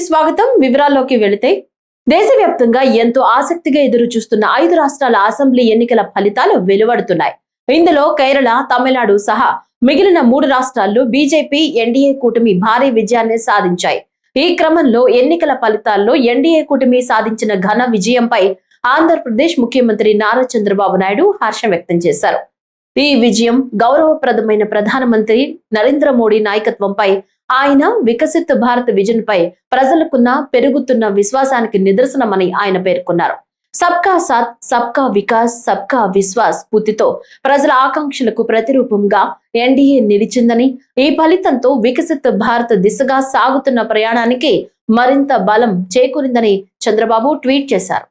స్వాగతం. వివరాల్లోకి వెళితే దేశవ్యాప్తంగా ఎంతో ఆసక్తిగా ఎదురు చూస్తున్న 5 రాష్ట్రాల అసెంబ్లీ ఎన్నికల ఫలితాలు వెలువడుతున్నాయి. ఇందులో కేరళ, తమిళనాడు సహా మిగిలిన 3 రాష్ట్రాల్లో బీజేపీ, ఎన్డీఏ కూటమి భారీ విజయాన్ని సాధించాయి. ఈ క్రమంలో ఎన్నికల ఫలితాల్లో ఎన్డీఏ కూటమి సాధించిన ఘన విజయంపై ఆంధ్రప్రదేశ్ ముఖ్యమంత్రి నారా చంద్రబాబు నాయుడు హర్షం వ్యక్తం చేశారు. ఈ విజయం గౌరవప్రదమైన ప్రధానమంత్రి నరేంద్ర మోడీ నాయకత్వంపై, ఆయన వికసిత్ భారత్ విజన్ పై ప్రజలకున్న పెరుగుతున్న విశ్వాసానికి నిదర్శనమని ఆయన పేర్కొన్నారు. సబ్కా సాత్, సబ్కా వికాస్, సబ్కా విశ్వాస్ స్ఫూర్తితో ప్రజల ఆకాంక్షలకు ప్రతిరూపంగా ఎన్డీఏ నిలిచిందని, ఈ ఫలితంతో వికసిత్ భారత్ దిశగా సాగుతున్న ప్రయాణానికి మరింత బలం చేకూరిందని చంద్రబాబు ట్వీట్ చేశారు.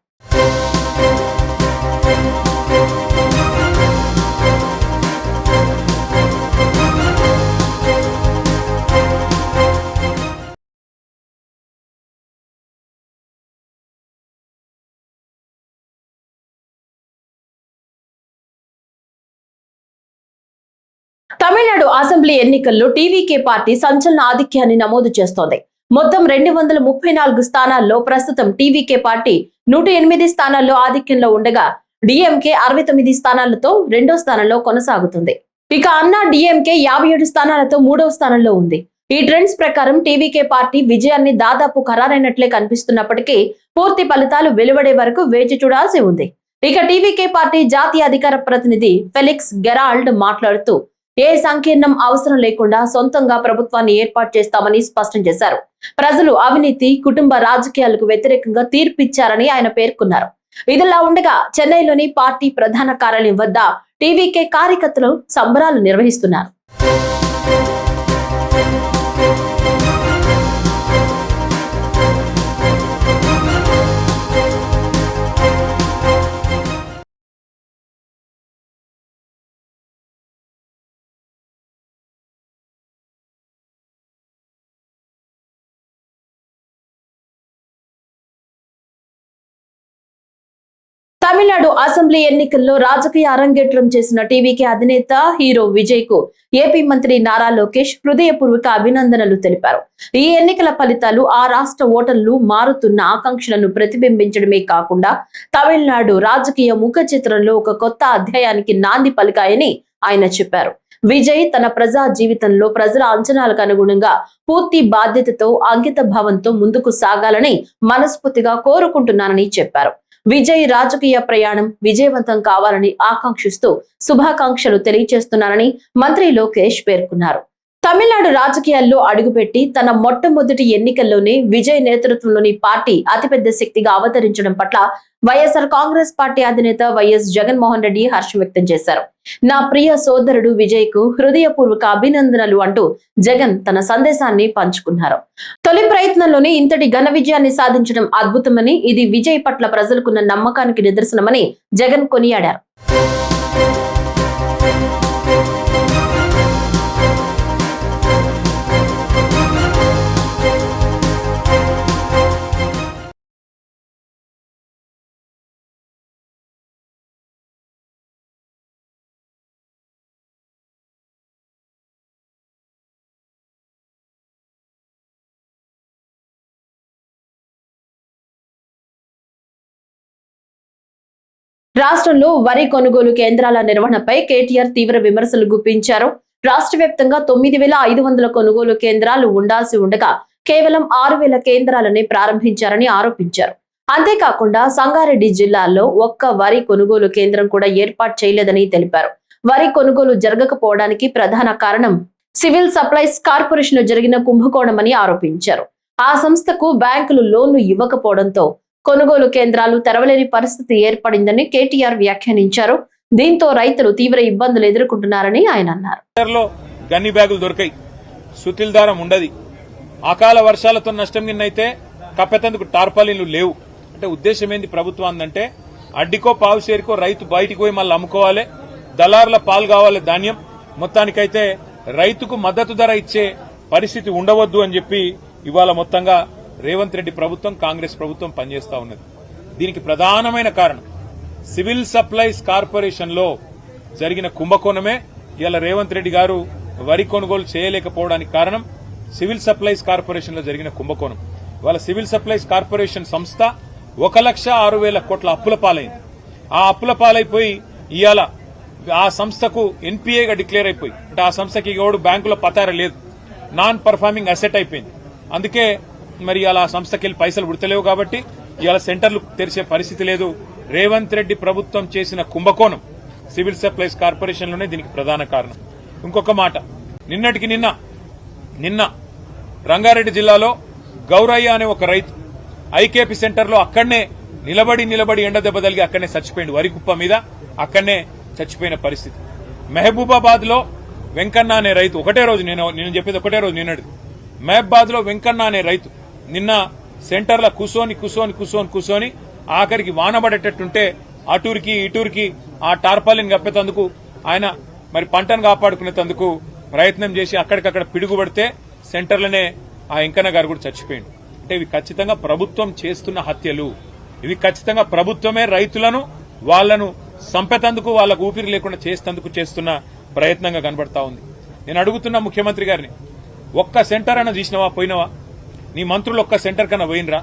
తమిళనాడు అసెంబ్లీ ఎన్నికల్లో టీవీకే పార్టీ సంచలన ఆధిక్యాన్ని నమోదు చేస్తోంది. మొత్తం 234 స్థానాల్లో ప్రస్తుతం టీవీకే పార్టీ 108 స్థానాల్లో ఆధిక్యంలో ఉండగా, డిఎంకే 69 స్థానాలతో 2వ స్థానంలో కొనసాగుతుంది. ఇక అన్నా డిఎంకే 57 స్థానాలతో 3వ స్థానంలో ఉంది. ఈ ట్రెండ్స్ ప్రకారం టీవీకే పార్టీ విజయాన్ని దాదాపు ఖరారైనట్లే కనిపిస్తున్నప్పటికీ పూర్తి ఫలితాలు వెలువడే వరకు వేచి చూడాల్సి ఉంది. ఇక టీవీకే పార్టీ జాతీయ అధికార ప్రతినిధి ఫెలిక్స్ గెరాల్డ్ మాట్లాడుతూ, ఏ సంకీర్ణం అవసరం లేకుండా సొంతంగా ప్రభుత్వాన్ని ఏర్పాటు చేస్తామని స్పష్టం చేశారు. ప్రజలు అవినీతి, కుటుంబ రాజకీయాలకు వ్యతిరేకంగా తీర్పిచ్చారని ఆయన పేర్కొన్నారు. ఇదిలా ఉండగా చెన్నైలోని పార్టీ ప్రధాన కార్యాలయం వద్ద టీవీకే కార్యకర్తలు సంబరాలు నిర్వహిస్తున్నారు. తమిళనాడు అసెంబ్లీ ఎన్నికల్లో రాజకీయ అరంగేట్రం చేసిన టీవీకే అధినేత హీరో విజయ్ కు ఏపీ మంత్రి నారా లోకేష్ హృదయపూర్వక అభినందనలు తెలిపారు. ఈ ఎన్నికల ఫలితాలు ఆ రాష్ట్ర ఓటర్లు మారుతున్న ఆకాంక్షలను ప్రతిబింబించడమే కాకుండా తమిళనాడు రాజకీయ ముఖ చిత్రంలో ఒక కొత్త అధ్యాయానికి నాంది పలికాయని ఆయన చెప్పారు. విజయ్ తన ప్రజా జీవితంలో ప్రజల అంచనాలకు అనుగుణంగా పూర్తి బాధ్యతతో, అంకిత భావంతో ముందుకు సాగాలని మనస్ఫూర్తిగా కోరుకుంటున్నానని చెప్పారు. విజయ్ రాజకీయ ప్రయాణం విజయవంతం కావాలని ఆకాంక్షిస్తూ శుభాకాంక్షలు తెలియజేస్తున్నానని మంత్రి లోకేష్ పేర్కొన్నారు. తమిళనాడు రాజకీయాల్లో అడుగుపెట్టి తన మొట్టమొదటి ఎన్నికల్లోనే విజయ్ నేతృత్వంలోని పార్టీ అతిపెద్ద శక్తిగా అవతరించడం పట్ల వైఎస్ఆర్ కాంగ్రెస్ పార్టీ అధినేత వైఎస్ జగన్మోహన్ రెడ్డి హర్షం వ్యక్తం చేశారు. నా ప్రియ సోదరుడు విజయ్ కు హృదయపూర్వక అభినందనలు అంటూ జగన్ తన సందేశాన్ని పంచుకున్నారు. తొలి ప్రయత్నంలోనే ఇంతటి ఘన విజయాన్ని సాధించడం అద్భుతమని, ఇది విజయ్ పట్ల ప్రజలకున్న నమ్మకానికి నిదర్శనమని జగన్ కొనియాడారు. రాష్ట్రంలో వరి కొనుగోలు కేంద్రాల నిర్వహణపై కేటీఆర్ తీవ్ర విమర్శలు గుప్పించారు. రాష్ట్ర వ్యాప్తంగా 9,500 కొనుగోలు కేంద్రాలు ఉండాల్సి ఉండగా కేవలం 6,000 కేంద్రాలనే ప్రారంభించారని ఆరోపించారు. అంతేకాకుండా సంగారెడ్డి జిల్లాలో ఒక్క వరి కొనుగోలు కేంద్రం కూడా ఏర్పాటు చేయలేదని తెలిపారు. వరి కొనుగోలు జరగకపోవడానికి ప్రధాన కారణం సివిల్ సప్లైస్ కార్పొరేషన్ జరిగిన కుంభకోణమని ఆరోపించారు. ఆ సంస్థకు బ్యాంకులు లోన్లు ఇవ్వకపోవడంతో కొనుగోలు కేంద్రాలు తెరవలేని పరిస్థితి ఏర్పడిందని కేటీఆర్ వ్యాఖ్యానించారు. దీంతో రైతులు తీవ్ర ఇబ్బందులు ఎదుర్కొంటున్నారని ఆయన అన్నారు. గన్ని బ్యాగులు దొరికాయి, సుతిల్ దారం ఉండదు, అకాల వర్షాలతో నష్టం నిన్నైతే కప్పెతందుకు టార్పాలిన్లు లేవు. అంటే ఉద్దేశం ఏంది ప్రభుత్వం అంటే, అడ్డికో పావు షేరుకో రైతు బయటికి పోయి మళ్ళీ అమ్ముకోవాలి, దళారుల పాలు కావాలి ధాన్యం, మొత్తానికైతే రైతుకు మద్దతు ధర ఇచ్చే పరిస్థితి ఉండవద్దు అని చెప్పి ఇవాళ మొత్తంగా రేవంత్ రెడ్డి ప్రభుత్వం, కాంగ్రెస్ ప్రభుత్వం పనిచేస్తా ఉన్నది. దీనికి ప్రధానమైన కారణం సివిల్ సప్లైస్ కార్పొరేషన్ లో జరిగిన కుంభకోణమే. ఇవాళ రేవంత్ రెడ్డి గారు వరి కొనుగోలు చేయలేకపోవడానికి కారణం సివిల్ సప్లైస్ కార్పొరేషన్ లో జరిగిన కుంభకోణం. వాళ్ళ సివిల్ సప్లైస్ కార్పొరేషన్ సంస్థ 1,06,000 కోట్ల అప్పుల పాలైంది. ఆ అప్పుల పాలైపోయి ఇవాళ ఆ సంస్థకు ఎన్పీఏగా డిక్లేర్ అయిపోయి, అంటే ఆ సంస్థకి ఎవడు బ్యాంకులో పతార లేదు, నాన్ పర్ఫార్మింగ్ అసెట్ అయిపోయింది. అందుకే మరి ఇలా సంస్థకి వెళ్ళి పైసలు ఉడతలేవు కాబట్టి ఇవాళ సెంటర్లు తెరిచే పరిస్థితి లేదు. రేవంత్ రెడ్డి ప్రభుత్వం చేసిన కుంభకోణం సివిల్ సప్లైస్ కార్పొరేషన్లోనే దీనికి ప్రధాన కారణం. ఇంకొక మాట, నిన్నటికి నిన్న రంగారెడ్డి జిల్లాలో గౌరయ్య అనే ఒక రైతు ఐకేపీ సెంటర్లో అక్కడనే నిలబడి ఎండ దెబ్బ తగిలి అక్కడనే చచ్చిపోయింది. వరి కుప్ప మీద అక్కడనే చచ్చిపోయిన పరిస్థితి. మహబూబాబాద్ లో వెంకన్న అనే రైతు ఒకటే రోజు, నేను చెప్పేది ఒకటే రోజు నిన్నటి, మహబూబాబాద్ లో వెంకన్న అనే రైతు నిన్న సెంటర్లో కూసోని ఆఖరికి వానబడేటట్టుంటే అటూరికి ఇటూరికి ఆ టార్పాలిన్ కప్పేందుకు ఆయన మరి పంటను కాపాడుకునేందుకు ప్రయత్నం చేసి అక్కడికక్కడ పిడుగుపడితే సెంటర్లోనే ఆ వెంకన్న గారు కూడా చచ్చిపోయింది. అంటే ఇవి ఖచ్చితంగా ప్రభుత్వం చేస్తున్న హత్యలు. ఇవి ఖచ్చితంగా ప్రభుత్వమే రైతులను వాళ్లను సంపేతందుకు, వాళ్లకు ఊపిరి లేకుండా చేసేందుకు చేస్తున్న ప్రయత్నంగా కనబడతా ఉంది. నేను అడుగుతున్నా ముఖ్యమంత్రి గారిని, ఒక్క సెంటర్ అన్న చూసినవా, పోయినవా? నీ మంత్రులు ఒక్క సెంటర్ కన్నా పోయినరా?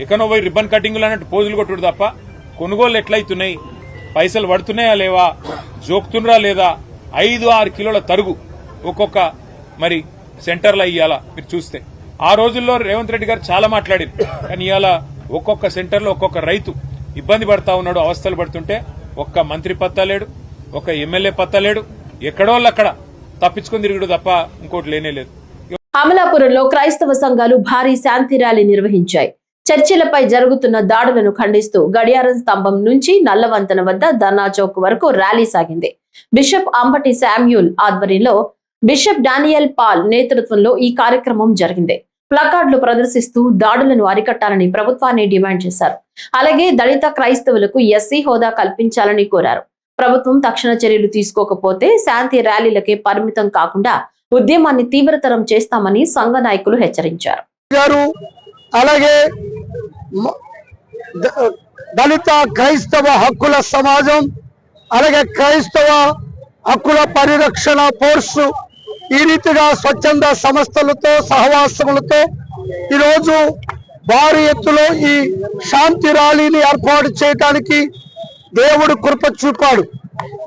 ఎక్కడో పోయి రిబ్బన్ కటింగులు అన్నట్టు పోజులు కొట్టుడు తప్ప కొనుగోలు ఎట్లయితున్నాయి, పైసలు పడుతున్నాయా లేవా, జోక్తుండ్రా లేదా, 5-6 కిలోల తరుగు ఒక్కొక్క మరి సెంటర్లో ఇయ్యాలా మీరు చూస్తే. ఆ రోజుల్లో రేవంత్ రెడ్డి గారు చాలా మాట్లాడారు, కానీ ఇవాళ ఒక్కొక్క సెంటర్లో ఒక్కొక్క రైతు ఇబ్బంది పడతా ఉన్నాడు, అవస్థలు పడుతుంటే ఒక్క మంత్రి పత్తా లేడు, ఒక ఎమ్మెల్యే పత్తా లేడు, ఎక్కడోళ్ళక్కడ తప్పించుకుని తిరుగుడు తప్ప ఇంకోటి లేనే లేదు. అమలాపురంలో క్రైస్తవ సంఘాలు భారీ శాంతి ర్యాలీ నిర్వహించాయి. చర్చిలపై జరుగుతున్న దాడులను ఖండిస్తూ గడియారం స్తంభం నుంచి నల్లవంతెన వద్ద ధర్నా చౌక్ వరకు ర్యాలీ సాగింది. బిషప్ అంబటి శామ్యూల్ ఆధ్వర్యంలో బిషప్ డానియల్ పాల్ నేతృత్వంలో ఈ కార్యక్రమం జరిగింది. ప్లకార్డులు ప్రదర్శిస్తూ దాడులను అరికట్టాలని ప్రభుత్వాన్ని డిమాండ్ చేశారు. అలాగే దళిత క్రైస్తవులకు ఎస్సీ హోదా కల్పించాలని కోరారు. ప్రభుత్వం తక్షణ చర్యలు తీసుకోకపోతే శాంతి ర్యాలీలకే పరిమితం కాకుండా ఉద్యమాన్ని తీవ్రతరం చేస్తామని సంఘ నాయకులు హెచ్చరించారు. అలాగే దళిత క్రైస్తవ హక్కుల సమాజం, అలాగే క్రైస్తవ హక్కుల పరిరక్షణ ఫోర్సు ఈ రీతిగా స్వచ్ఛంద సంస్థలతో సహవాసములతో ఈరోజు భారీ ఎత్తులో ఈ శాంతి ర్యాలీని ఏర్పాటు చేయడానికి దేవుడు కృప చూపాడు.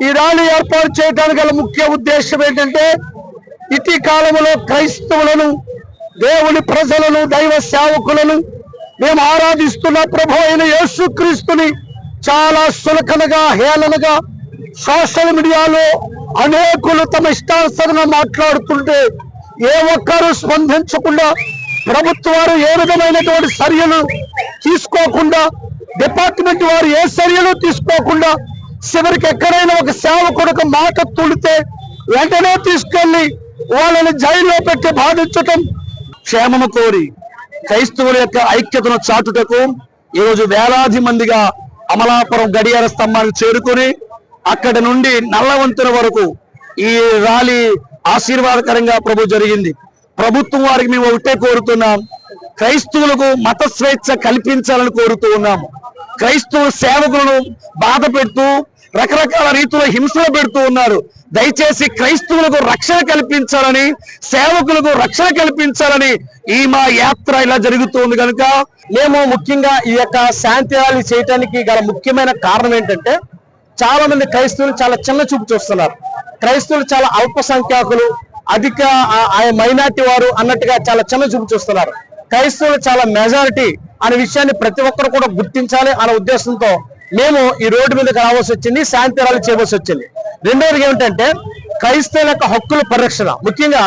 ఈ ర్యాలీ ఏర్పాటు చేయడానికి గల ముఖ్య ఉద్దేశం ఏంటంటే, ఇటీ కాలంలో క్రైస్తవులను, దేవుని ప్రజలను, దైవ సేవకులను మేము ఆరాధిస్తున్న ప్రభు అయిన యేసుక్రీస్తుని చాలా సులకనగా, హేళనగా సోషల్ మీడియాలో అనేకులు తమ ఇష్టానుసారంగా మాట్లాడుతుంటే ఏ ఒక్కరూ స్పందించకుండా, ప్రభుత్వాలు ఏ విధమైనటువంటి చర్యలు తీసుకోకుండా, డిపార్ట్మెంట్ వారు ఏ చర్యలు తీసుకోకుండా, చివరికి ఎక్కడైనా ఒక సేవకుడు మాట తుడితే వెంటనే తీసుకెళ్లి వాళ్ళని జైల్లో పెట్టి బాధించటం. క్షేమము కోరి క్రైస్తవుల యొక్క ఐక్యతను చాటుటకు ఈరోజు వేలాది మందిగా అమలాపురం గడియార స్తంభానికి చేరుకుని అక్కడి నుండి నల్లవంతెన వరకు ఈ ర్యాలీ ఆశీర్వాదకరంగా జరిగింది. ప్రభుత్వం వారికి మేము ఒకటే కోరుతున్నాం, క్రైస్తవులకు మత స్వేచ్ఛ కల్పించాలని కోరుతూ ఉన్నాము. క్రైస్తవ సేవకులను బాధ పెడుతూ రకరకాల రీతిలో హింసలు పెడుతూ ఉన్నారు. దయచేసి క్రైస్తవులకు రక్షణ కల్పించాలని, సేవకులకు రక్షణ కల్పించాలని ఈ మా యాత్ర ఇలా జరుగుతుంది. కనుక మేము ముఖ్యంగా ఈ యొక్క శాంతి ర్యాలీ చేయడానికి గల ముఖ్యమైన కారణం ఏంటంటే, చాలా మంది క్రైస్తవులు చాలా చిన్న చూపు చూస్తున్నారు. క్రైస్తవులు చాలా అల్పసంఖ్యాకులు, అధిక మైనార్టీ వారు అన్నట్టుగా చాలా చిన్న చూపు చూస్తున్నారు. క్రైస్తవులు చాలా మెజారిటీ అనే విషయాన్ని ప్రతి ఒక్కరు కూడా గుర్తించాలి అనే ఉద్దేశంతో మేము ఈ రోడ్డు మీదకి రావాల్సి వచ్చింది, శాంతి ర్యాలీ చేయవలసి వచ్చింది. రెండవది ఏమిటంటే, క్రైస్తవుల యొక్క హక్కుల పరిరక్షణ. ముఖ్యంగా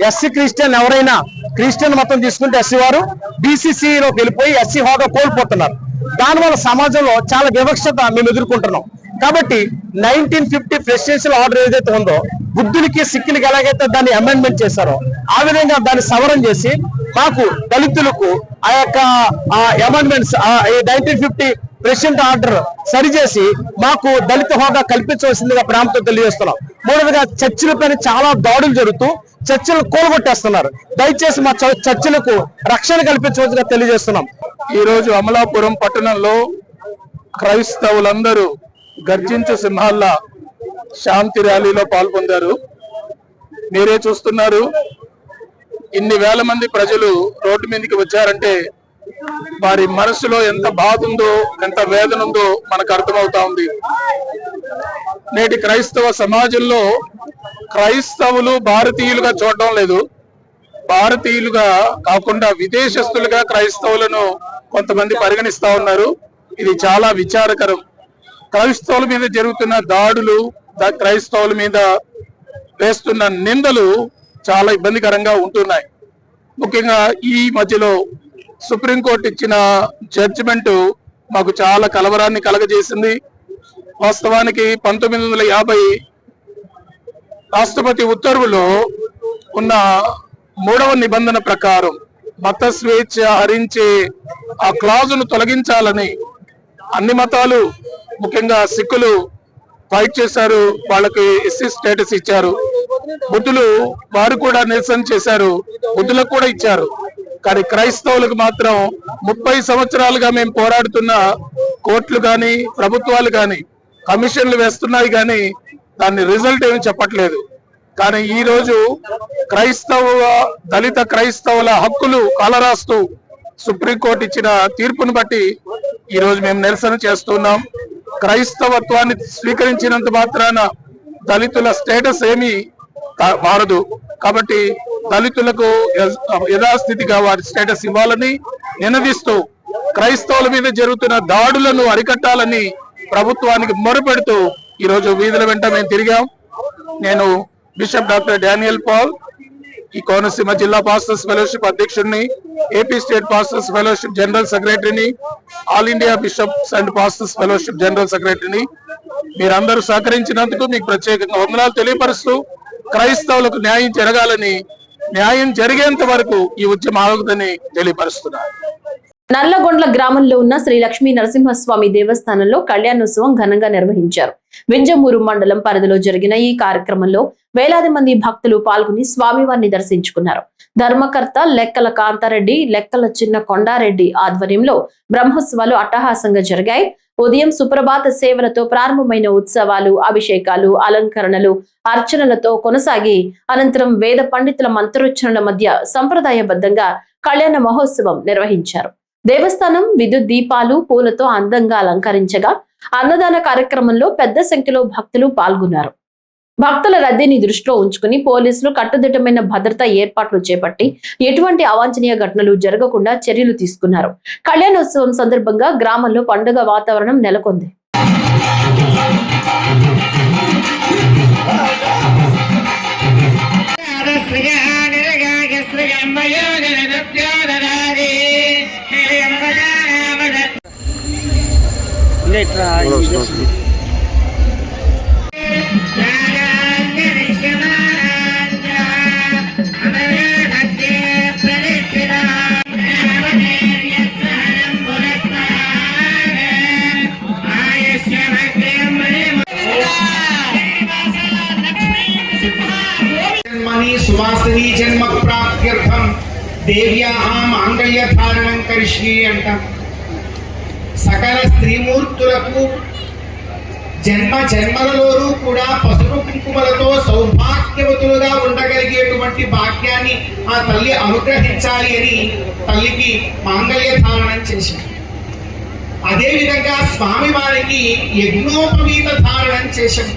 ఎస్సీ క్రిస్టియన్ ఎవరైనా క్రిస్టియన్ మతం తీసుకుంటే ఎస్సీ వారు బీసీసీలోకి వెళ్ళిపోయి ఎస్సీ హోదా కోల్పోతున్నారు. దానివల్ల సమాజంలో చాలా వివక్షత మేము ఎదుర్కొంటున్నాం. కాబట్టి 1950 ప్రెసిడెన్షియల్ ఆర్డర్ ఏదైతే ఉందో, బుద్ధులకి సిక్కులకి ఎలాగైతే దాన్ని అమెండ్మెంట్ చేశారో ఆ విధంగా దాన్ని సవరణ చేసి మాకు దళితులకు ఆ యొక్క అమెండ్మెంట్స్ 1950 ప్రెసిడెంట్ ఆర్డర్ సరిచేసి మాకు దళిత హోదా కల్పించవలసిందిగా ప్రాంతం తెలియజేస్తున్నాం. మూడవదిగా చర్చిల పైన చాలా దాడులు జరుగుతూ చర్చిలను కూలగొట్టేస్తున్నారు. దయచేసి మా చర్చిలకు రక్షణ కల్పించవలసిందిగా తెలియజేస్తున్నాం. ఈ రోజు అమలాపురం పట్టణంలో క్రైస్తవులందరూ గర్జించు సింహాల్లా శాంతి ర్యాలీలో పాల్గొందారు. మీరే చూస్తున్నారు, ఇన్ని వేల మంది ప్రజలు రోడ్డు మీదకి వచ్చారంటే వారి మనసులో ఎంత బాధ ఉందో, ఎంత వేదన ఉందో మనకు అర్థమవుతా ఉంది. నేటి క్రైస్తవ సమాజంలో క్రైస్తవులు భారతీయులుగా చూడడం లేదు, భారతీయులుగా కాకుండా విదేశస్తులుగా క్రైస్తవులను కొంతమంది పరిగణిస్తా ఉన్నారు. ఇది చాలా విచారకరం. క్రైస్తవుల మీద జరుగుతున్న దాడులు, క్రైస్తవుల మీద వేస్తున్న నిందలు చాలా ఇబ్బందికరంగా ఉంటున్నాయి. ముఖ్యంగా ఈ మధ్యలో సుప్రీంకోర్టు ఇచ్చిన జడ్జిమెంట్ మాకు చాలా కలవరాన్ని కలగజేసింది. వాస్తవానికి 1950 రాష్ట్రపతి ఉత్తర్వులో ఉన్న 3వ నిబంధన ప్రకారం మత స్వేచ్ఛ హరించే ఆ క్లాజును తొలగించాలని అన్ని మతాలు, ముఖ్యంగా సిక్కులు ఫైట్ చేశారు. వాళ్ళకి ఎస్సీ స్టేటస్ ఇచ్చారు. బుద్ధులు వారు కూడా నిరసన చేశారు, బుద్ధులకు కూడా ఇచ్చారు. కానీ క్రైస్తవులకు మాత్రం 30 సంవత్సరాలుగా మేము పోరాడుతున్న కోర్టులు కానీ ప్రభుత్వాలు కానీ కమిషన్లు వేస్తున్నాయి, కానీ దాన్ని రిజల్ట్ ఏమి చెప్పట్లేదు. కానీ ఈ రోజు దళిత క్రైస్తవుల హక్కులు కాలరాస్తూ సుప్రీంకోర్టు ఇచ్చిన తీర్పును బట్టి ఈ రోజు మేము నిరసన చేస్తున్నాం. క్రైస్తవత్వాన్ని స్వీకరించినంత మాత్రాన దళితుల స్టేటస్ ఏమీ మారదు. కాబట్టి దళితులకు యథాస్థితిగా వారి స్టేటస్ ఇవ్వాలని నినదిస్తూ క్రైస్తవుల మీద జరుగుతున్న దాడులను అరికట్టాలని ప్రభుత్వానికి మొరపెడుతూ ఈ రోజు వీధుల వెంట మేము తిరిగాం. నేను బిషప్ డాక్టర్ డానియల్ పాల్, ఈ కోనసీమ జిల్లా పాస్టర్స్ ఫెలోషిప్ అధ్యక్షుడిని, AP state pastors fellowship general సెక్రటరీని, all India bishops and pastors fellowship general సెక్రటరీని. మీరందరూ సహకరించినందుకు మీకు ప్రత్యేకంగా వందనాలు తెలియపరుస్తూ, క్రైస్తవులకు న్యాయం జరగాలని, న్యాయం జరిగేంత వరకు ఈ ఉద్యమం ఆగుతుందని తెలియపరుస్తున్నారు. నల్లగొండ్ల గ్రామంలో ఉన్న శ్రీ లక్ష్మీ నరసింహస్వామి దేవస్థానంలో కళ్యాణోత్సవం ఘనంగా నిర్వహించారు. వింజమూరు మండలం పరిధిలో జరిగిన ఈ కార్యక్రమంలో వేలాది మంది భక్తులు పాల్గొని స్వామివారిని దర్శించుకున్నారు. ధర్మకర్త లెక్కల కాంతారెడ్డి, లెక్కల చిన్న కొండారెడ్డి ఆధ్వర్యంలో బ్రహ్మోత్సవాలు అట్టహాసంగా జరిగాయి. ఉదయం సుప్రభాత సేవలతో ప్రారంభమైన ఉత్సవాలు, అభిషేకాలు, అలంకరణలు, అర్చనలతో కొనసాగి అనంతరం వేద పండితుల మంత్రోచ్చరణల మధ్య సంప్రదాయబద్ధంగా కళ్యాణ మహోత్సవం నిర్వహించారు. దేవస్థానం విద్యుత్ దీపాలు, పూలతో అందంగా అలంకరించగా అన్నదాన కార్యక్రమంలో పెద్ద సంఖ్యలో భక్తులు పాల్గొన్నారు. భక్తుల రద్దీని దృష్టిలో ఉంచుకుని పోలీసులు కట్టుదిట్టమైన భద్రతా ఏర్పాట్లు చేపట్టి ఎటువంటి అవాంఛనీయ ఘటనలు జరగకుండా చర్యలు తీసుకున్నారు. కళ్యాణోత్సవం సందర్భంగా గ్రామంలో పండుగ వాతావరణం నెలకొంది. సువాసిని జన్మ ప్రాప్త్యర్థం దేవ్యాః మాంగళ్య ధారణం కరిష్యే అంటాం. సకల స్త్రీమూర్తులకు జన్మ జన్మలలోనూ కూడా పసుపు కుంకుమలతో సౌభాగ్యవతులుగా ఉండగలిగేటువంటి భాగ్యాన్ని ఆ తల్లి అనుగ్రహించాలి అని తల్లికి మాంగళ్య ధారణం చేశారు. అదేవిధంగా స్వామి వారికి యజ్ఞోపవీత ధారణం చేశాం.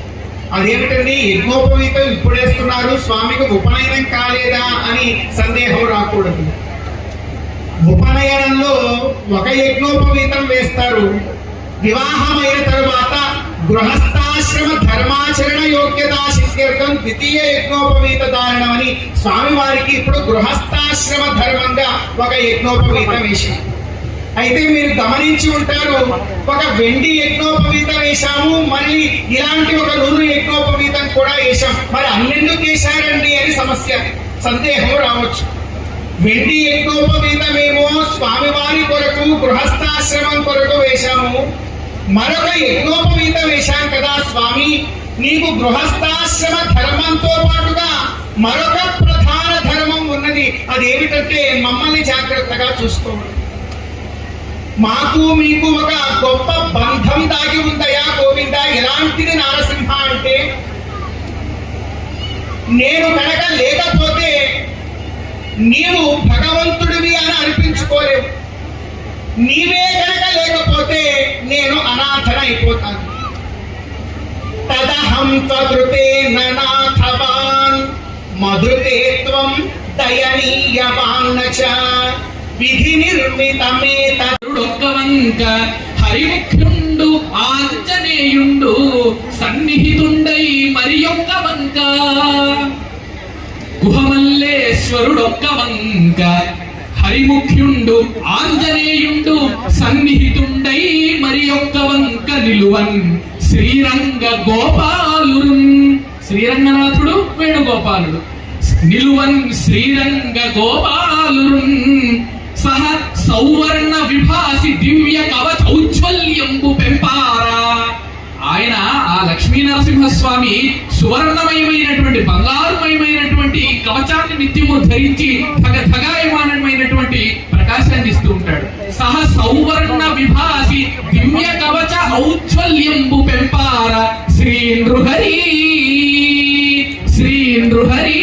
అదేమిటండి యజ్ఞోపవీతం ఇప్పుడేస్తున్నారు, స్వామికి ఉపనయనం కాలేదా అని సందేహం రాకూడదు. ఉపనయనంలో ఒక యజ్ఞోపవీతం వేస్తారు. వివాహమైన తరువాత గృహస్థాశ్రమ ధర్మాచరణ యోగ్యతా సిద్ధ్యర్థం ద్వితీయ యజ్ఞోపవీత ధారణం అని స్వామివారికి ఇప్పుడు గృహస్థాశ్రమ ధర్మంగా ఒక యజ్ఞోపవీతం వేశారు. అయితే మీరు గమనించి ఉంటారు, ఒక వెండి యజ్ఞోపవీతం వేశాము, మళ్ళీ ఇలాంటి ఒక నూనె యజ్ఞోపవీతం కూడా వేశాం. మరి అన్నెందుకు వేశారండి అని సందేహం రావచ్చు. వెండి యజ్ఞోపవీతమేమో స్వామివారి కొరకు గృహస్థాశ్రమం కొరకు వేశాము, మరొక యజ్ఞోపవీతం వేశాం కదా స్వామి, నీకు గృహస్థాశ్రమ ధర్మంతో పాటుగా మరొక ప్రధాన ధర్మం ఉన్నది. అదేమిటంటే మమ్మల్ని జాగ్రత్తగా చూసుకోవడం. మాకు మీకు ఒక గొప్ప బంధం దాగి ఉందయా గోవింద. ఎలాంటిది నారసింహ అంటే, నేను కనుక లేకపోతే నీవు భగవంతుడివి అని అనిపించుకోలేవు. నీవే కనుక లేకపోతే నేను అనాథనైపోతాను. తదహం త్వదృతే నాథవాన్ మధుతే త్వం దయనీయవాన్ చ విధి నిర్మితమే ఒక్కవంక హరిముఖ్యుండు ఆంజనేయుండు సన్నిహితుండై మరి ఒక్క వంక గుహమల్లేశ్వరుడొక్క వంక హరిముఖ్యుండు ఆంజనేయుండు సన్నిహితుండై మరి ఒక్క వంక నిలువన్ శ్రీరంగ గోపాలురున్ శ్రీరంగనాథుడు వేణుగోపాలుడు నిలువన్ శ్రీరంగ గోపాలురున్ సహ సౌవర్ణ విభాసి దివ్య కవచౌజ్వల్యంబు పెంపారా. ఆయన ఆ లక్ష్మీ నరసింహస్వామి సువర్ణమయమైనటువంటి బంగారుమయమైనటువంటి కవచాన్ని నిత్యము ధరించి ధగాయమానమైనటువంటి ప్రకాశాన్ని ఇస్తూ ఉంటాడు. సహ సౌవర్ణ విభాసి దివ్య కవచ ఔజ్వల్యంబు పెంపార శ్రీ నృహరి శ్రీ నృహరి.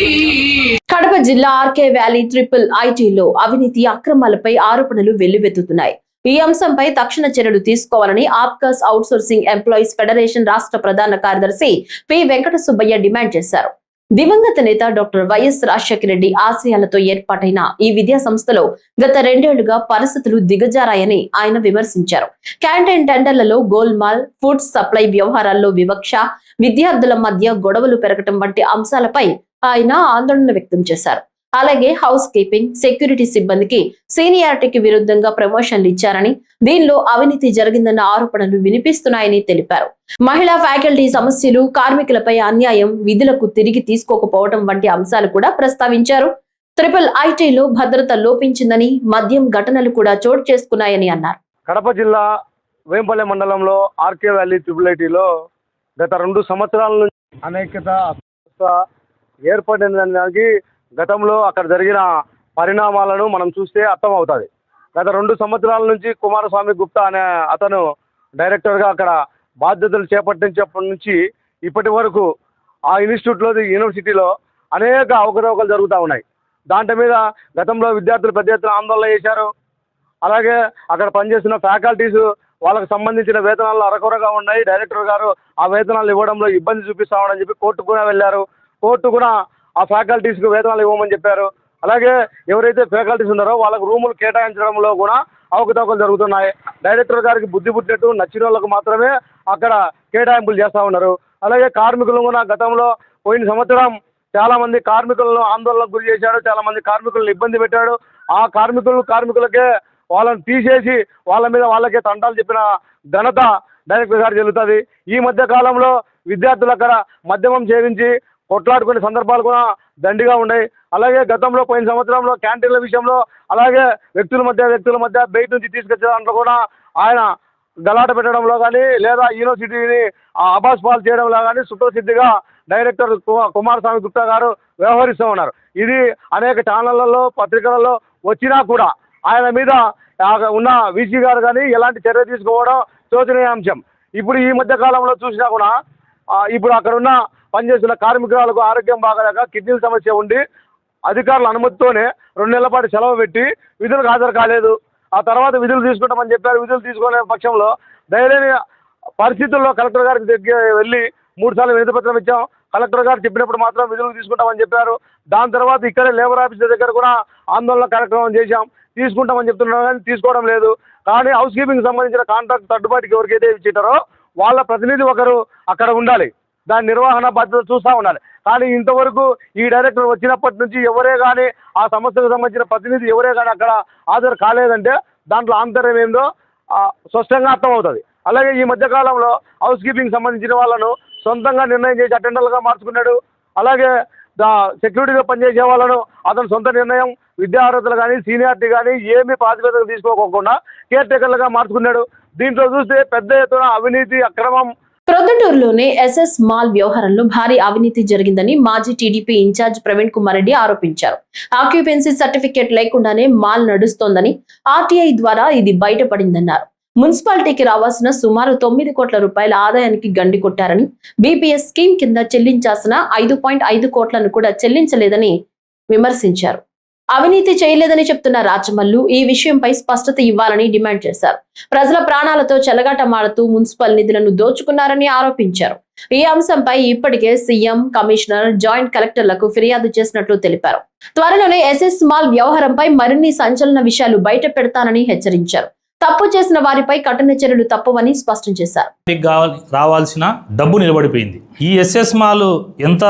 కడప జిల్లా ఆర్కే వ్యాలీ ట్రిపుల్ ఐటీలో అవినీతి అక్రమాలపై ఆరోపణలు వెల్లువెత్తుతున్నాయి. ఈ అంశంపై తక్షణ చర్యలు తీసుకోవాలని ఆప్కాస్ అవుట్సోర్సింగ్ ఎంప్లాయీస్ ఫెడరేషన్ రాష్ట్ర ప్రధాన కార్యదర్శి పి వెంకట సుబ్బయ్య డిమాండ్ చేశారు. దివంగత నేత డాక్టర్ వైఎస్ రాజశేఖర రెడ్డి ఆశయాలతో ఏర్పాటైన ఈ విద్యా సంస్థలో గత 2 ఏళ్లుగా పరిస్థితులు దిగజారాయని ఆయన విమర్శించారు. క్యాంటీన్ టెండర్లలో గోల్మాల్, ఫుడ్ సప్లై వ్యవహారాల్లో వివక్ష, విద్యార్థుల మధ్య గొడవలు పెరగటం వంటి అంశాలపై ఆయన ఆందోళన వ్యక్తం చేశారు. అలాగే హౌస్ కీపింగ్, సెక్యూరిటీ సిబ్బందికి సీనియారిటీకి విరుద్ధంగా ప్రమోషన్లు ఇచ్చారని, దీనిలో అవినీతి జరిగిందన్న ఆరోపణలు వినిపిస్తున్నాయని తెలిపారు. మహిళా ఫ్యాకల్టీ సమస్యలు, కార్మికులపై అన్యాయం, విధులకు తిరిగి తీసుకోకపోవడం వంటి అంశాలు కూడా ప్రస్తావించారు. ట్రిపుల్ ఐటీలో భద్రత లోపించిందని, మద్యం ఘటనలు కూడా చోటు చేసుకున్నాయని అన్నారు. కడప జిల్లా వేంపల్లె మండలంలో ఆర్కే వ్యాలీ ట్రిపుల్ ఐటీలో గత 2 సంవత్సరాల నుంచి అనేకత ఏర్పడిన దానికి గతంలో అక్కడ జరిగిన పరిణామాలను మనం చూస్తే అర్థమవుతుంది. గత 2 సంవత్సరాల నుంచి కుమారస్వామి గుప్తా అనే అతను డైరెక్టర్గా అక్కడ బాధ్యతలు చేపట్టించినప్పటి నుంచి ఇప్పటి వరకు ఆ యూనివర్సిటీలో అనేక అవకతవకలు జరుగుతూ ఉన్నాయి. దాంట్లో మీద గతంలో విద్యార్థులు పెద్ద ఎత్తున ఆందోళన చేశారు. అలాగే అక్కడ పనిచేస్తున్న ఫ్యాకల్టీస్ వాళ్ళకు సంబంధించిన వేతనాలు అరకొరగా ఉన్నాయి. డైరెక్టర్ గారు ఆ వేతనాలు ఇవ్వడంలో ఇబ్బంది చూపిస్తామని చెప్పి కోర్టుకు కూడా వెళ్ళారు. కోర్టు కూడా ఆ ఫ్యాకల్టీస్కి వేతనాలు ఇవ్వమని చెప్పారు. అలాగే ఎవరైతే ఫ్యాకల్టీస్ ఉన్నారో వాళ్ళకు రూములు కేటాయించడంలో కూడా అవకతవకలు జరుగుతున్నాయి. డైరెక్టర్ గారికి బుద్ధి పుట్టినట్టు నచ్చిన వాళ్ళకు మాత్రమే అక్కడ కేటాయింపులు చేస్తూ ఉన్నారు. అలాగే కార్మికులు కూడా గతంలో పోయిన సంవత్సరం చాలా మంది కార్మికులను ఆందోళనకు గురి చేశాడు. చాలా మంది కార్మికులను ఇబ్బంది పెట్టాడు. ఆ కార్మికులకే వాళ్ళని తీసేసి వాళ్ళ మీద వాళ్ళకే తంటాలు చెప్పిన ఘనత డైరెక్టర్ గారు చెల్లుతుంది. ఈ మధ్య కాలంలో విద్యార్థులు అక్కడ మద్యమం సేవించి కొట్లాడుకునే సందర్భాలు కూడా దండిగా ఉన్నాయి. అలాగే గతంలో పోయిన సంవత్సరంలో క్యాంటీన్ల విషయంలో, అలాగే వ్యక్తుల మధ్య బయట నుంచి తీసుకొచ్చే దాంట్లో కూడా ఆయన గలాట పెట్టడంలో కానీ, లేదా యూనివర్సిటీని అబాస్ పాలు చేయడంలో కానీ సుప్రసిద్ధిగా డైరెక్టర్ కుమారస్వామి గుప్తా గారు వ్యవహరిస్తూ ఉన్నారు. ఇది అనేక ఛానళ్లలో, పత్రికలలో వచ్చినా కూడా ఆయన మీద ఉన్న వీసీ గారు కానీ ఎలాంటి చర్య తీసుకోవడం శోచనీయాంశం. ఇప్పుడు ఈ మధ్య కాలంలో చూసినా కూడా ఇప్పుడు అక్కడ ఉన్న పనిచేస్తున్న కార్మికులకు ఆరోగ్యం బాగాలేక కిడ్నీల సమస్య ఉండి అధికారుల అనుమతితోనే 2 నెలల పాటు సెలవు పెట్టి విధులకు హాజరు కాలేదు. ఆ తర్వాత విధులు తీసుకుంటామని చెప్పారు. విధులు తీసుకునే పక్షంలో దయలేని పరిస్థితుల్లో కలెక్టర్ గారికి దగ్గర వెళ్ళి 3 సార్లు వినతి పత్రం ఇచ్చాం. కలెక్టర్ గారు చెప్పినప్పుడు మాత్రం విధులు తీసుకుంటామని చెప్పారు. దాని తర్వాత ఇక్కడే లేబర్ ఆఫీసర్ దగ్గర కూడా ఆందోళన కార్యక్రమం చేశాం. తీసుకుంటామని చెప్తున్నారు కానీ తీసుకోవడం లేదు. కానీ హౌస్ కీపింగ్ సంబంధించిన కాంట్రాక్ట్ థర్డ్ పార్టీకి ఎవరికైతే ఇచ్చారో వాళ్ళ ప్రతినిధి ఒకరు అక్కడ ఉండాలి. దాని నిర్వహణ బాధ్యత చూస్తూ ఉండాలి. కానీ ఇంతవరకు ఈ డైరెక్టర్ వచ్చినప్పటి నుంచి ఎవరే కానీ ఆ సంస్థకు సంబంధించిన ప్రతినిధి ఎవరే కానీ అక్కడ హాజరు కాలేదంటే దాంట్లో ఆంతర్యం ఏందో స్పష్టంగా అర్థమవుతుంది. అలాగే ఈ మధ్యకాలంలో హౌస్ కీపింగ్ సంబంధించిన వాళ్ళను సొంతంగా నిర్ణయం చేసి అటెండర్లుగా మార్చుకున్నాడు. అలాగే సెక్యూరిటీగా పనిచేసే వాళ్ళను అతను సొంత నిర్ణయం, విద్యా అర్హతలు కానీ సీనియారిటీ కానీ ఏమీ ప్రాతిపదిక తీసుకోకుండా కేర్ టేకర్లుగా మార్చుకున్నాడు. దీంట్లో చూస్తే పెద్ద ఎత్తున అవినీతి, అక్రమం. ప్రొద్దుటూరులోని ఎస్ఎస్ మాల్ వ్యవహారంలో భారీ అవినీతి జరిగిందని మాజీ టీడీపీ ఇన్ఛార్జ్ ప్రవీణ్ కుమార్ రెడ్డి ఆరోపించారు. ఆక్యుపెన్సీ సర్టిఫికేట్ లేకుండానే మాల్ నడుస్తోందని, ఆర్టీఐ ద్వారా ఇది బయటపడిందన్నారు. మున్సిపాలిటీకి రావాల్సిన సుమారు 9 కోట్ల రూపాయల ఆదాయానికి గండి కొట్టారని, బీపీఎస్ స్కీమ్ కింద చెల్లించాల్సిన 5.5 కోట్లను కూడా చెల్లించలేదని విమర్శించారు. అవినీతి చేయలేదని చెప్తున్న రాచమల్లు ఈ విషయంపై స్పష్టత ఇవ్వాలని డిమాండ్ చేశారు. ప్రజల ప్రాణాలతో చెలగాటమాడుతూ మున్సిపల్ నిధులను దోచుకున్నారని ఆరోపించారు. ఈ అంశంపై ఇప్పటికే సీఎం, కమిషనర్, జాయింట్ కలెక్టర్లకు ఫిర్యాదు చేసినట్లు తెలిపారు. త్వరలోనే ఎస్ఎస్ మాల్ వ్యవహారంపై మరిన్ని సంచలన విషయాలు బయట పెడతానని హెచ్చరించారు. తప్పు చేసిన వారిపై కఠిన చర్యలు తప్పవని స్పష్టం చేశారు. రావాల్సిన డబ్బు నిలబడిపోయింది. ఈ ఎస్ఎస్ మాల్ ఎంత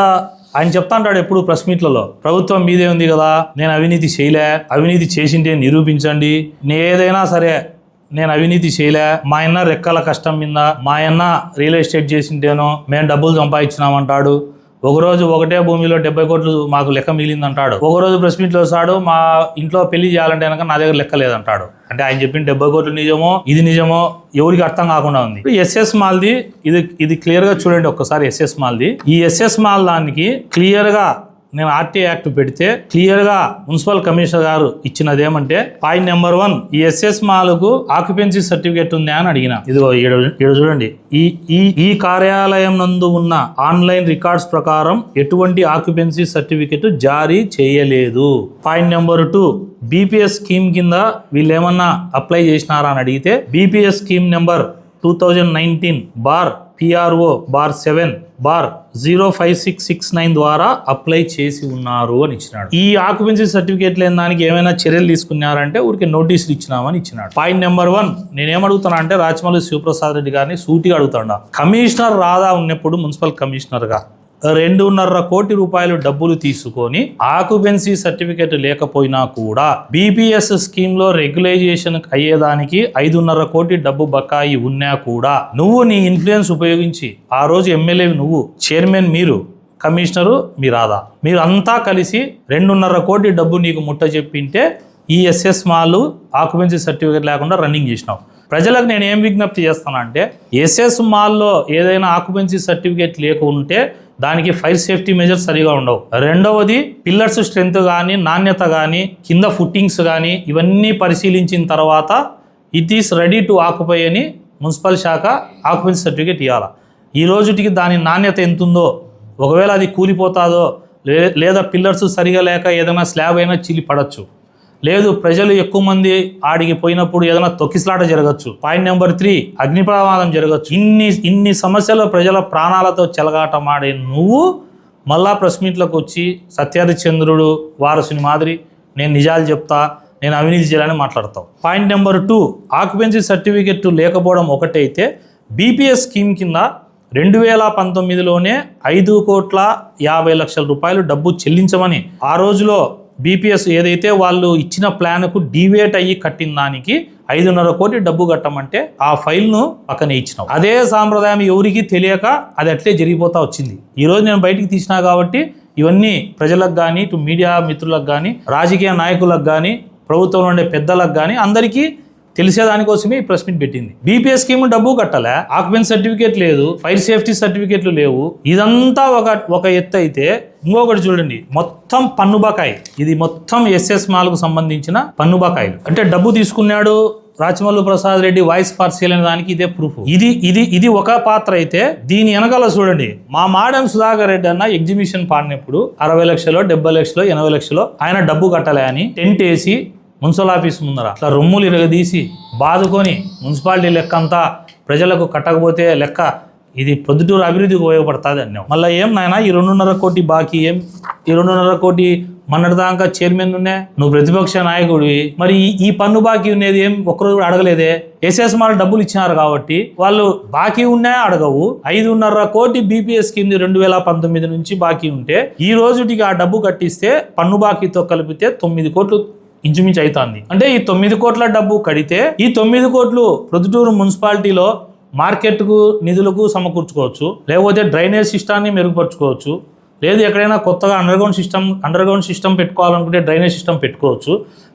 ఆయన చెప్తా అంటాడు ఎప్పుడు ప్రెస్ మీట్లలో, ప్రభుత్వం మీదే ఉంది కదా, నేను అవినీతి చేయలే, అవినీతి చేసింటే నిరూపించండి, ఏదైనా సరే నేను అవినీతి చేయలే, మా అన్న రెక్కల కష్టం మీద మా అన్న రియల్ ఎస్టేట్ చేసింటేనో మేము డబ్బులు సంపాదించినామంటాడు. ఒకరోజు ఒకటే భూమిలో 70 కోట్లు మాకు లెక్క మిగిలిందంటాడు. ఒకరోజు ప్రెస్ మీట్లో వస్తాడు, మా ఇంట్లో పెళ్లి చేయాలంటే కనుక నా దగ్గర లెక్క లేదంటాడు. అంటే ఆయన చెప్పిన 70 కోట్లు నిజమో ఇది నిజమో ఎవరికి అర్థం కాకుండా ఉంది. ఎస్ఎస్ మాల్ది ఇది క్లియర్ గా చూడండి ఒక్కసారి. ఎస్ఎస్ మాల్ది ఈ ఎస్ఎస్ మాల్ దానికి క్లియర్ గా నేను ఆర్టీ యాక్ట్ పెడితే క్లియర్ గా మున్సిపల్ కమిషనర్ గారు ఇచ్చినది ఏమంటే పాయింట్ నెంబర్ 1 ఈ ఎస్ఎస్ మాల్కు ఆక్యుపెన్సీ సర్టిఫికేట్ ఉందా అని అడిగిన. ఇదిగో ఈడ చూడండి, ఈ కార్యాలయం నందు ఉన్న ఆన్లైన్ రికార్డ్స్ ప్రకారం ఎటువంటి ఆక్యుపెన్సీ సర్టిఫికేట్ జారీ చేయలేదు. పాయింట్ నెంబర్ 2 బీపీఎస్ స్కీమ్ కింద వీళ్ళు ఏమన్నా అప్లై చేసినారా అని అడిగితే బీపీఎస్ స్కీమ్ నెంబర్ 2019/PRO/7/05669 ద్వారా అప్లై చేసి ఉన్నారు అని ఇచ్చినాడు. ఈ ఆక్యుపెన్సీ సర్టిఫికేట్ లేని దానికి ఏమైనా చర్యలు తీసుకున్నారంటే ఊరికి నోటీసులు ఇచ్చినామని ఇచ్చినాడు. పాయింట్ నెంబర్ 1 నేనేమడుగుతున్నా అంటే రాచమల్లు శివప్రసాద్ రెడ్డి గారిని సూటిగా అడుగుతాడా, కమిషనర్ రాధా ఉన్నప్పుడు మున్సిపల్ కమిషనర్ గా 2.5 కోటి రూపాయలు డబ్బులు తీసుకొని ఆక్యుపెన్సీ సర్టిఫికేట్ లేకపోయినా కూడా బీపీఎస్ స్కీమ్ లో రెగ్యులైజేషన్ అయ్యేదానికి 5.5 కోటి డబ్బు బకాయి ఉన్నా కూడా నువ్వు నీ ఇన్ఫ్లుయెన్స్ ఉపయోగించి ఆ రోజు ఎమ్మెల్యే నువ్వు, చైర్మన్ మీరు, కమిషనరు మీ రాదా, మీరు అంతా కలిసి 2.5 కోటి డబ్బు నీకు ముట్ట చెప్పింటే ఈ ఎస్ఎస్ మాల్ ఆక్యుపెన్సీ సర్టిఫికేట్ లేకుండా రన్నింగ్ చేసినావు. ప్రజలకు నేను ఏం విజ్ఞప్తి చేస్తానంటే ఎస్ఎస్ మాల్లో ఏదైనా ఆక్యుపెన్సీ సర్టిఫికేట్ లేకుంటే దానికి ఫైర్ సేఫ్టీ మెజర్స్ సరిగా ఉండవు. రెండవది పిల్లర్స్ స్ట్రెంత్ కానీ నాణ్యత కానీ కింద ఫుట్టింగ్స్ కానీ ఇవన్నీ పరిశీలించిన తర్వాత it is ready to occupy అని మున్సిపల్ శాఖ ఆక్యుపెన్సీ సర్టిఫికేట్ ఇవ్వాలి. ఈ రోజుటికి దాని నాణ్యత ఎంతుందో, ఒకవేళ అది కూలిపోతాదో లేదా పిల్లర్స్ సరిగా లేక ఏదైనా స్లాబ్ అయినా చిల్లి పడవచ్చు, లేదు ప్రజలు ఎక్కువ మంది ఆడికి పోయినప్పుడు ఏదైనా తొక్కిసలాట జరగచ్చు. పాయింట్ నెంబర్ 3 అగ్ని ప్రమాదం జరగచ్చు. ఇన్ని సమస్యలు ప్రజల ప్రాణాలతో చెలగాటమాడే నువ్వు మళ్ళా ప్రెస్ మీట్లకు వచ్చి సత్యహరిశ్చంద్రుడు వారసుని మాదిరి నేను నిజాలు చెప్తా, నేను అవినీతి చేయాలని మాట్లాడతావు. పాయింట్ నెంబర్ 2 ఆక్యుపెన్సీ సర్టిఫికెట్ లేకపోవడం ఒకటైతే బీపీఎస్ స్కీమ్ కింద 2019లోనే 5,50,00,000 రూపాయలు డబ్బు చెల్లించమని ఆ రోజులో బీపీఎస్ ఏదైతే వాళ్ళు ఇచ్చిన ప్లాన్కు డివేట్ అయ్యి కట్టిన దానికి 5.5 కోటి డబ్బు కట్టమంటే ఆ ఫైల్ను పక్కనే ఇచ్చినావు. అదే సాంప్రదాయం ఎవరికి తెలియక అది అట్లే జరిగిపోతా వచ్చింది. ఈరోజు నేను బయటికి తీసినా కాబట్టి ఇవన్నీ ప్రజలకు కానీ, ఇటు మీడియా మిత్రులకు కానీ, రాజకీయ నాయకులకు కానీ, ప్రభుత్వంలో ఉండే పెద్దలకు కానీ అందరికీ తెలిసేదానికోసమే ఈ ప్రెస్ మీట్ పెట్టింది. బీపీఎస్ స్కీమ్ డబ్బు కట్టాలా, ఆక్యుపెన్సీ సర్టిఫికేట్ లేదు, ఫైర్ సేఫ్టీ సర్టిఫికేట్లు లేవు. ఇదంతా ఒక ఎత్తు అయితే ఇంకొకటి చూడండి, మొత్తం పన్ను బకాయి. ఇది మొత్తం ఎస్ఎస్ మాల్కు సంబంధించిన పన్ను బకాయిలు. అంటే డబ్బు తీసుకున్నాడు Rachamallu Prasad Reddy voice for sale అనే దానికి ఇదే ప్రూఫ్. ఇది ఒక పాత్ర అయితే దీని వెనకాల చూడండి, మా మాడం సుధాకర్ రెడ్డి అన్న ఎగ్జిబిషన్ పాడినప్పుడు 60 లక్షలు, 70 లక్షలు, 80 లక్షలు ఆయన డబ్బు కట్టలే అని టెంట్ వేసి మున్సిపల్ ఆఫీస్ ముందర అట్లా రొమ్ములు ఇరగదీసి బాదుకొని మున్సిపాలిటీ లెక్క అంతా ప్రజలకు కట్టకపోతే లెక్క ఇది ప్రొద్దుటూరు అభివృద్ధికి ఉపయోగపడుతుంది అన్నావు. మళ్ళీ ఏం నాయన ఈ 2.5 కోటి బాకీ ఏం, ఈ 2.5 కోటి మొన్నటిదాకా చైర్మన్ ఉన్నా, నువ్వు ప్రతిపక్ష నాయకుడివి, మరి ఈ పన్ను బాకీ ఉన్నది ఏం ఒక్కరోజు కూడా అడగలేదే? ఎస్ఎస్ మాల్ డబ్బులు ఇచ్చినారు కాబట్టి వాళ్ళు బాకీ ఉన్నా అడగవు. 5.5 కోటి బీపీఎస్ స్కీమ్ 2019 నుంచి బాకీ ఉంటే ఈ రోజుటికి ఆ డబ్బు కట్టిస్తే పన్ను బాకీతో కలిపితే 9 కోట్లు ఇంచుమించు అవుతుంది. అంటే ఈ 9 కోట్ల డబ్బు కడితే ఈ 9 కోట్లు ప్రొద్దుటూరు మున్సిపాలిటీలో మార్కెట్కు నిధులకు సమకూర్చుకోవచ్చు, లేకపోతే డ్రైనేజ్ సిస్టాన్ని మెరుగుపరుచుకోవచ్చు, లేదు ఎక్కడైనా కొత్తగా అండర్గ్రౌండ్ సిస్టమ్ పెట్టుకోవాలనుకుంటే డ్రైనేజ్ సిస్టమ్ పెట్టుకోవచ్చు,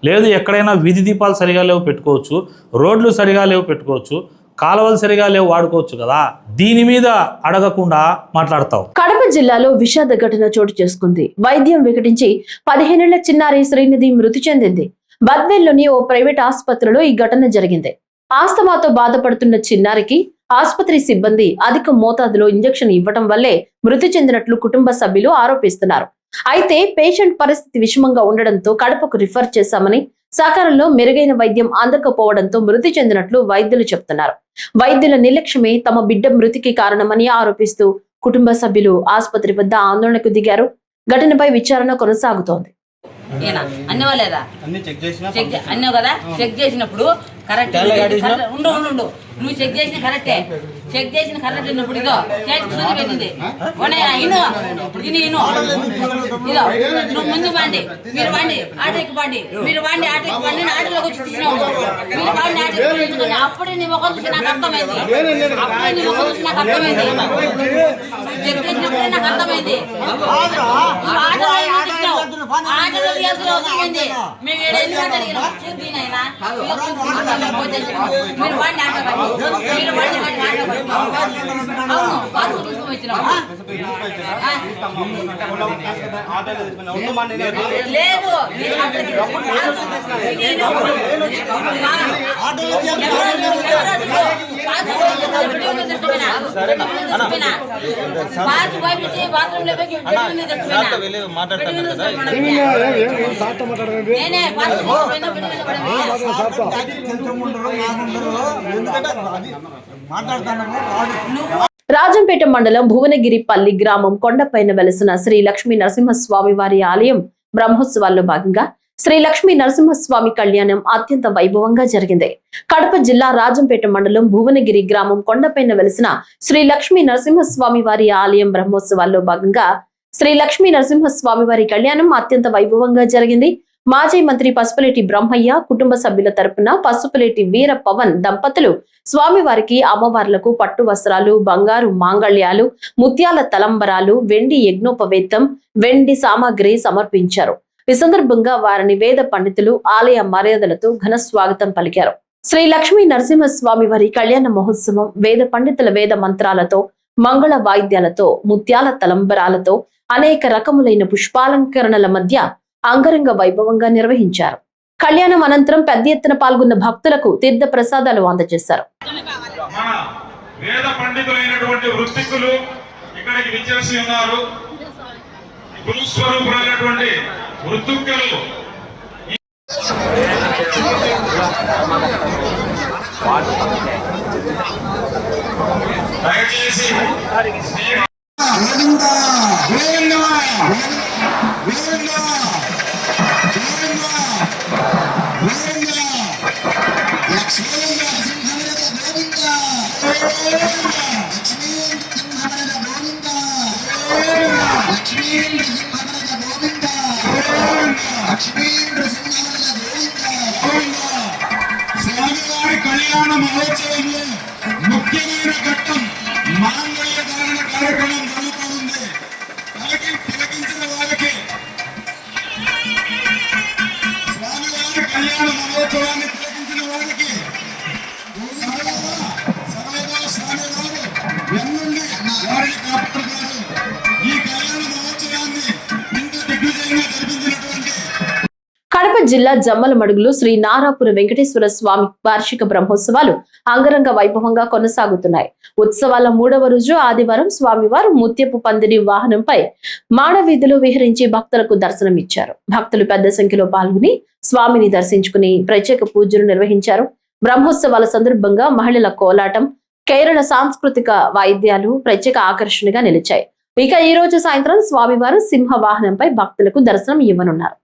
లేదు ఎక్కడైనా వీధి దీపాలు సరిగా లేవు పెట్టుకోవచ్చు, రోడ్లు సరిగా లేవు పెట్టుకోవచ్చు, కాలువలు సరిగా లేవు వాడుకోవచ్చు కదా. దీని మీద అడగకుండా మాట్లాడతావు. కడప జిల్లాలో విషాద ఘటన చోటు చేసుకుంది. వైద్యం వికటించి 15 ఏళ్ల చిన్నారి శ్రీనిధి మృతి చెందింది. బద్వేల్లోని ఓ ప్రైవేట్ ఆసుపత్రిలో ఈ ఘటన జరిగింది. ఆస్తమాతో బాధపడుతున్న చిన్నారికి ఆసుపత్రి సిబ్బంది అధిక మోతాదులో ఇంజెక్షన్ ఇవ్వటం వల్లే మృతి చెందినట్లు కుటుంబ సభ్యులు ఆరోపిస్తున్నారు. అయితే పేషెంట్ పరిస్థితి విషమంగా ఉండడంతో కడపకు రిఫర్ చేశామని, సకాలంలో మెరుగైన వైద్యం అందకపోవడంతో మృతి చెందినట్లు వైద్యులు చెప్తున్నారు. వైద్యుల నిర్లక్ష్యమే తమ బిడ్డ మృతికి కారణమని ఆరోపిస్తూ కుటుంబ సభ్యులు ఆసుపత్రి వద్ద ఆందోళనకు దిగారు. ఘటనపై విచారణ కొనసాగుతోంది. అన్నవా లేదా అన్నావు కదా, చెక్ చేసినప్పుడు కరెక్ట్ ఉండు నువ్వు చెక్ చేసిన కరెక్టే, చెక్ చేసిన కరెక్ట్ అయినప్పుడు ఇదో చేసి పెట్టింది ఇను నువ్వు ముందు పండి, మీరు పండి ఆటోకి పండి, మీరు పండి ఆటోకి పండి ఆటోలోకి వచ్చి తీసినావు, మీరు పండి ఆటోకి అప్పుడే నీ ముఖం చూసి నాకు అర్థమైంది, అప్పుడే నీ ముఖం చూసి నాకు అర్థమైంది, చెక్ చేసినప్పుడే నాకు అర్థమైంది. ఆటోలో తీయాల్సిన అవసరం ఏంది? మేము ఎందుకంటే అడిగినాం మీరు పండి ఆటో మీరు పండి ఆటో అవును పాస్ తీసుకొని వచ్చినాము లేదు రాజంపేట మండలం భువనగిరిపల్లి గ్రామం కొండపైన వెలసిన శ్రీ లక్ష్మీ నరసింహస్వామి వారి ఆలయం బ్రహ్మోత్సవాల్లో భాగంగా శ్రీ లక్ష్మీ నరసింహస్వామి కళ్యాణం అత్యంత వైభవంగా జరిగింది. కడప జిల్లా రాజంపేట మండలం భువనగిరి గ్రామం కొండపైన వెలసిన శ్రీ లక్ష్మీ నరసింహస్వామి వారి ఆలయం బ్రహ్మోత్సవాల్లో భాగంగా శ్రీ లక్ష్మీ నరసింహస్వామి వారి కళ్యాణం అత్యంత వైభవంగా జరిగింది. మాజీ మంత్రి పసుపులేటి బ్రహ్మయ్య కుటుంబ సభ్యుల తరపున పసుపులేటి వీర పవన్ దంపతులు స్వామివారికి అమ్మవార్లకు పట్టు వస్త్రాలు, బంగారు మాంగళ్యాలు, ముత్యాల తలంబరాలు, వెండి యజ్ఞోపవేతం, వెండి సామాగ్రి సమర్పించారు. ఈ సందర్భంగా వారిని వేద పండితులు ఆలయ మర్యాదలతో ఘన స్వాగతం పలికారు. శ్రీ లక్ష్మీ నరసింహస్వామి వారి కళ్యాణ మహోత్సవం వేద పండితుల వేద మంత్రాలతో, మంగళ వాయిద్యాలతో, ముత్యాల తలంబరాలతో, అనేక రకములైన పుష్పాలంకరణల మధ్య అంగరంగ వైభవంగా నిర్వహించారు. కళ్యాణం అనంతరం పెద్ద ఎత్తున పాల్గొన్న భక్తులకు తీర్థ ప్రసాదాలు అందజేశారు. వేద పండితులైనటువంటి వృత్తికులు ఇక్కడికి విచ్చేసి ఉన్నారు. గురుస్వరూపులైనటువంటి వృత్తికులు దయచేసి స్వామివారి కళ్యాణ మహోత్సవంలో ముఖ్యమైన ఘట్టం మాంగళ్య ధారణ కార్యక్రమం జరుగుతుంది. తిలకించిన వారికి స్వామివారి కళ్యాణ మహోత్సవాన్ని తిలకించిన వారికి సర్వదా స్వామివారు ఎన్నుండి వారిని కాపాడుతారు. ఈ కళ్యాణ మహోత్సవాన్ని ఇంత దిగ్విజయంగా జరిపించినటువంటి కడప జిల్లా జమ్మలమడుగులో శ్రీ నారాపుర వెంకటేశ్వర స్వామి వార్షిక బ్రహ్మోత్సవాలు అంగరంగ వైభవంగా కొనసాగుతున్నాయి. ఉత్సవాల 3వ రోజు ఆదివారం స్వామివారు ముత్యపు పందిరి వాహనంపై మాడవీధిలో విహరించి భక్తులకు దర్శనమిచ్చారు. భక్తులు పెద్ద సంఖ్యలో పాల్గొని స్వామిని దర్శించుకుని ప్రత్యేక పూజలు నిర్వహించారు. బ్రహ్మోత్సవాల సందర్భంగా మహిళల కోలాటం, కేరళ సాంస్కృతిక వాయిద్యాలు ప్రత్యేక ఆకర్షణగా నిలిచాయి. ఇక ఈ రోజు సాయంత్రం స్వామివారు సింహ వాహనంపై భక్తులకు దర్శనం ఇవ్వనున్నారు.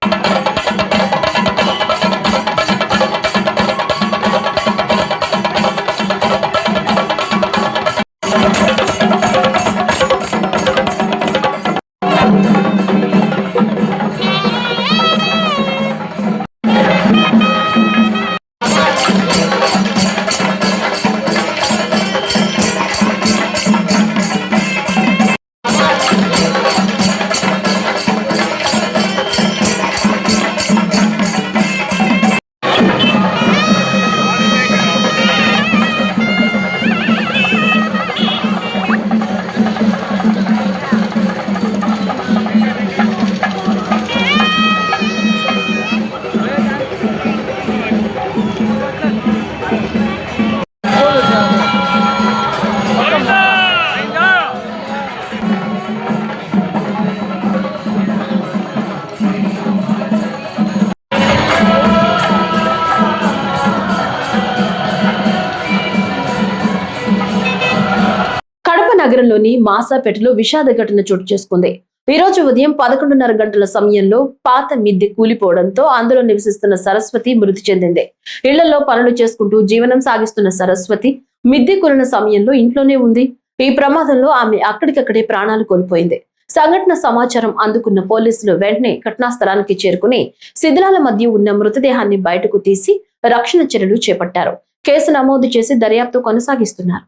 మండలంలోని మాసాపేటలో విషాద ఘటన చోటు చేసుకుంది. ఈ రోజు ఉదయం 11:30 గంటల సమయంలో పాత మిద్దె కూలిపోవడంతో అందులో నివసిస్తున్న సరస్వతి మృతి చెందింది. ఇళ్లలో పనులు చేసుకుంటూ జీవనం సాగిస్తున్న సరస్వతి మిద్దె కూలిన సమయంలో ఇంట్లోనే ఉంది. ఈ ప్రమాదంలో ఆమె అక్కడికక్కడే ప్రాణాలు కోల్పోయింది. సంఘటన సమాచారం అందుకున్న పోలీసులు వెంటనే ఘటనా స్థలానికి చేరుకుని శిథిలాల మధ్య ఉన్న మృతదేహాన్ని బయటకు తీసి రక్షణ చర్యలు చేపట్టారు. కేసు నమోదు చేసి దర్యాప్తు కొనసాగిస్తున్నారు.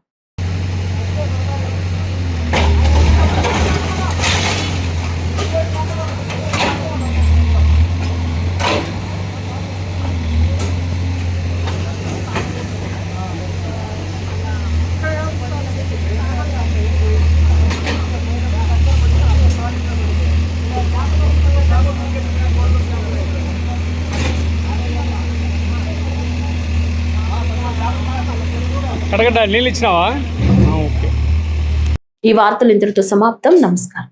నీళ్ళు ఇచ్చినావా? ఈ వార్తలు ఇంతటితో సమాప్తం. నమస్కారం.